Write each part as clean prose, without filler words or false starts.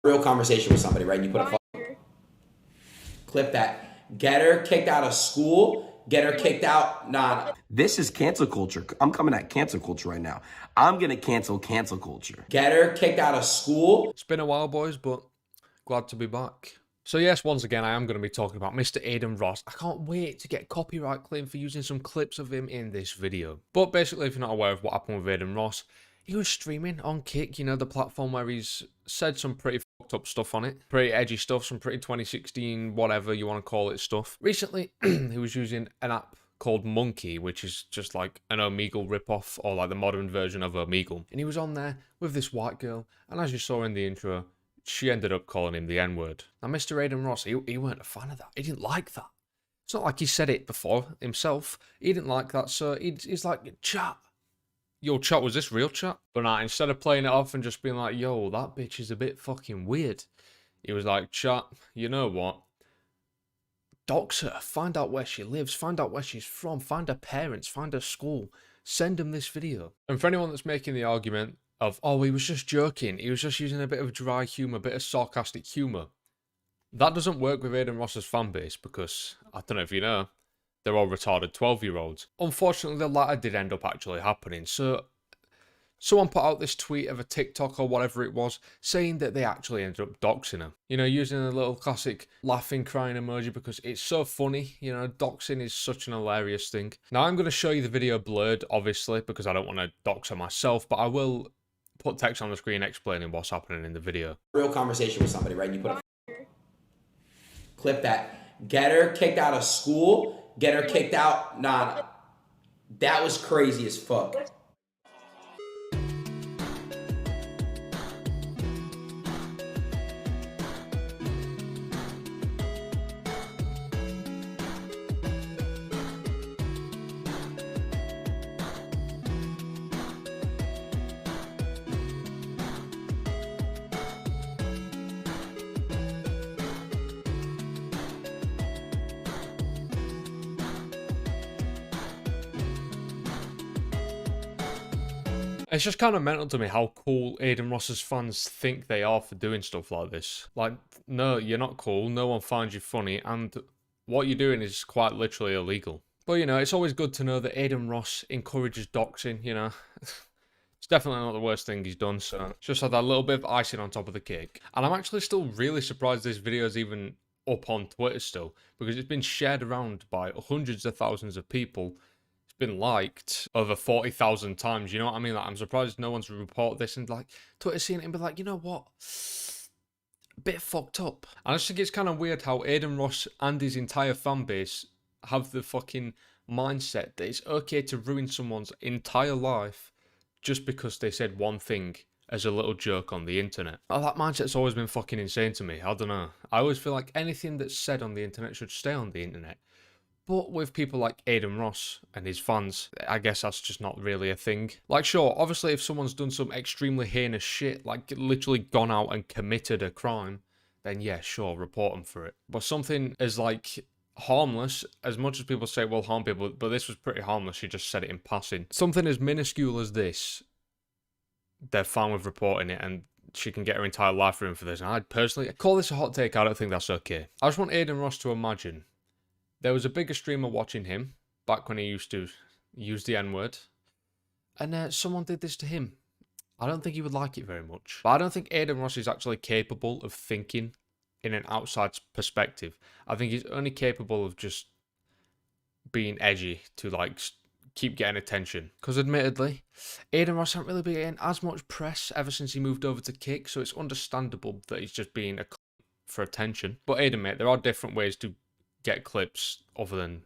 real conversation with somebody, right? And you put a clip that, get her kicked out of school, get her kicked out. Nah. This is cancel culture. I'm coming at cancel culture right now. I'm gonna cancel culture. Get her kicked out of school. It's been a while, boys, but glad to be back. So yes, once again, I am going to be talking about Mr. Adin Ross. I can't wait to get copyright claim for using some clips of him in this video. But basically, if you're not aware of what happened with Adin Ross, he was streaming on Kick, you know, the platform where he's said some pretty fucked up stuff on it. Pretty edgy stuff, some pretty 2016, whatever you want to call it stuff. Recently, he was using an app called Monkey, which is just like an Omegle ripoff, or like the modern version of Omegle. And he was on there with this white girl, and as you saw in the intro, she ended up calling him the N-word. Now, Mr. Adin Ross, he weren't a fan of that. He didn't like that. It's not like he said it before himself. He didn't like that, so he's like, chat. Yo, chat, was this real chat? But nah, instead of playing it off and just being like, yo, that bitch is a bit fucking weird, he was like, chat, you know what? Dox her, find out where she lives, find out where she's from, find her parents, find her school, send them this video. And for anyone that's making the argument of, oh, he was just joking, he was just using a bit of dry humour, a bit of sarcastic humour, that doesn't work with Adin Ross's fanbase, because, I don't know if you know, they're all retarded 12-year-olds. Unfortunately, the latter did end up actually happening, so someone put out this tweet of a TikTok or whatever it was, saying that they actually ended up doxing her. You know, using a little classic laughing, crying emoji because it's so funny. You know, doxing is such an hilarious thing. Now, I'm going to show you the video blurred, obviously, because I don't want to dox her myself, but I will put text on the screen explaining what's happening in the video. Real conversation with somebody, right? And you put a clip that, get her kicked out of school, get her kicked out. Nah, that was crazy as fuck. It's just kind of mental to me how cool Adin Ross's fans think they are for doing stuff like this. Like, no, you're not cool, no one finds you funny, and what you're doing is quite literally illegal. But, you know, it's always good to know that Adin Ross encourages doxing, you know. It's definitely not the worst thing he's done, so just had that little bit of icing on top of the cake. And I'm actually still really surprised this video is even up on Twitter still, because it's been shared around by hundreds of thousands of people. Been liked over 40,000 times, you know what I mean? Like, I'm surprised no one's reported this and like Twitter seeing it and be like, you know what, a bit fucked up. And I just think it's kind of weird how Adin Ross and his entire fan base have the fucking mindset that it's okay to ruin someone's entire life just because they said one thing as a little joke on the internet. Oh, that mindset's always been fucking insane to me. I don't know, I always feel like anything that's said on the internet should stay on the internet. But with people like Adin Ross and his fans, I guess that's just not really a thing. Like, sure, obviously if someone's done some extremely heinous shit, like literally gone out and committed a crime, then yeah, sure, report them for it. But something as like harmless, as much as people say, well, harm people, but this was pretty harmless, she just said it in passing. Something as minuscule as this, they're fine with reporting it, and she can get her entire life ruined for this. And I'd personally call this a hot take. I don't think that's okay. I just want Adin Ross to imagine there was a bigger streamer watching him back when he used to use the N-word, and someone did this to him. I don't think he would like it very much. But I don't think Adin Ross is actually capable of thinking in an outside perspective. I think he's only capable of just being edgy to like keep getting attention. Because admittedly, Adin Ross hasn't really been getting as much press ever since he moved over to Kick, so it's understandable that he's just being a for attention. But Adin, mate, there are different ways to get clips other than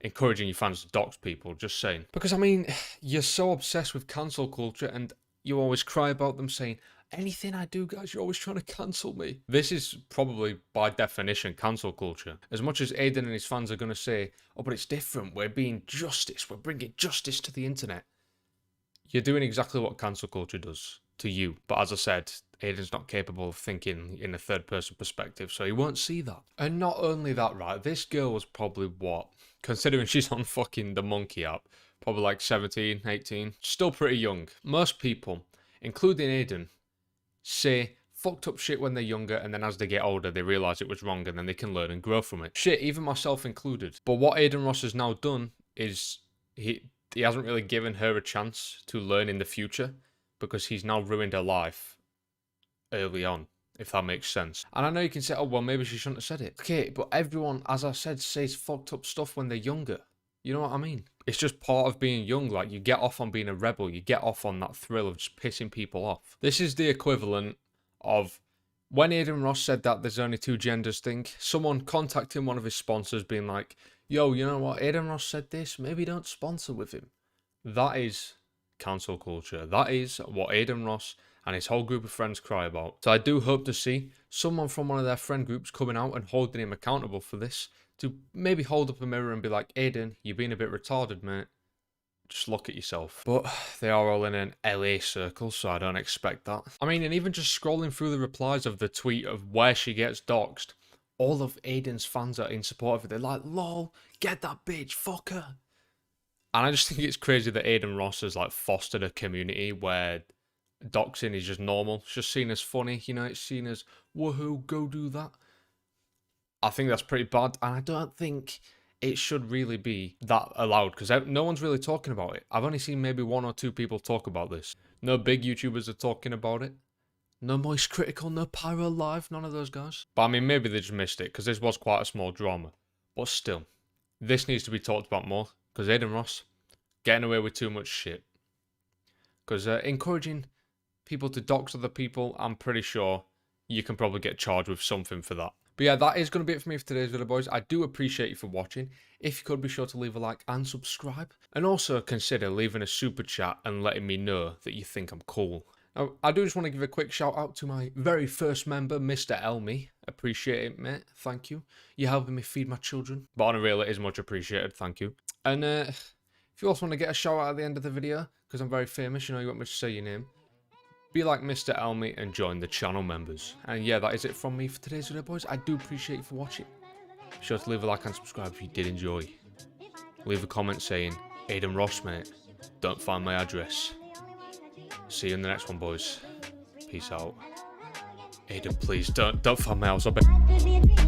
encouraging your fans to dox people, just saying. Because, I mean, you're so obsessed with cancel culture and you always cry about them saying, anything I do, guys, you're always trying to cancel me. This is probably, by definition, cancel culture. As much as Adin and his fans are going to say, oh, but it's different, we're being justice, we're bringing justice to the internet. You're doing exactly what cancel culture does to you. But as I said, Adin's not capable of thinking in a third-person perspective, so he won't see that. And not only that, right, this girl was probably, what, considering she's on fucking the Monkey app, probably like 17, 18, still pretty young. Most people, including Adin, say fucked up shit when they're younger, and then as they get older, they realise it was wrong, and then they can learn and grow from it. Shit, even myself included. But what Adin Ross has now done is he hasn't really given her a chance to learn in the future, because he's now ruined her life early on, if that makes sense. And I know you can say, oh, well, maybe she shouldn't have said it. Okay, but everyone, as I said, says fucked up stuff when they're younger. You know what I mean? It's just part of being young. Like, you get off on being a rebel. You get off on that thrill of just pissing people off. This is the equivalent of when Adin Ross said that there's only two genders thing, someone contacting one of his sponsors being like, yo, you know what? Adin Ross said this. Maybe don't sponsor with him. That is cancel culture. That is what Adin Ross and his whole group of friends cry about. So I do hope to see someone from one of their friend groups coming out and holding him accountable for this, to maybe hold up a mirror and be like, Adin, you're being a bit retarded, mate. Just look at yourself. But they are all in an LA circle, so I don't expect that. I mean, and even just scrolling through the replies of the tweet of where she gets doxxed, all of Adin's fans are in support of it. They're like, lol, get that bitch, fuck her. And I just think it's crazy that Adin Ross has like fostered a community where doxing is just normal. It's just seen as funny, you know, it's seen as, woohoo, go do that. I think that's pretty bad, and I don't think it should really be that allowed, because no one's really talking about it. I've only seen maybe 1 or 2 people talk about this. No big YouTubers are talking about it. No Moist Critical, no Pyro Live, none of those guys. But I mean, maybe they just missed it, because this was quite a small drama. But still, this needs to be talked about more, because Adin Ross, getting away with too much shit. Because encouraging people to dox other people, I'm pretty sure you can probably get charged with something for that. But yeah, that is going to be it for me for today's video, boys. I do appreciate you for watching. If you could, be sure to leave a like and subscribe. And also consider leaving a super chat and letting me know that you think I'm cool. Now, I do just want to give a quick shout out to my very first member, Mr. Elmy. Appreciate it, mate. Thank you. You're helping me feed my children. But on a real, it is much appreciated. Thank you. And if you also want to get a shout out at the end of the video, because I'm very famous, you know, you want me to say your name, be like Mr. Elmy and join the channel members. And yeah, that is it from me for today's video, boys. I do appreciate you for watching. Be sure to leave a like and subscribe if you did enjoy. Leave a comment saying, Adin Ross, mate, don't find my address. See you in the next one, boys. Peace out. Adin, please, don't find my house. I bet.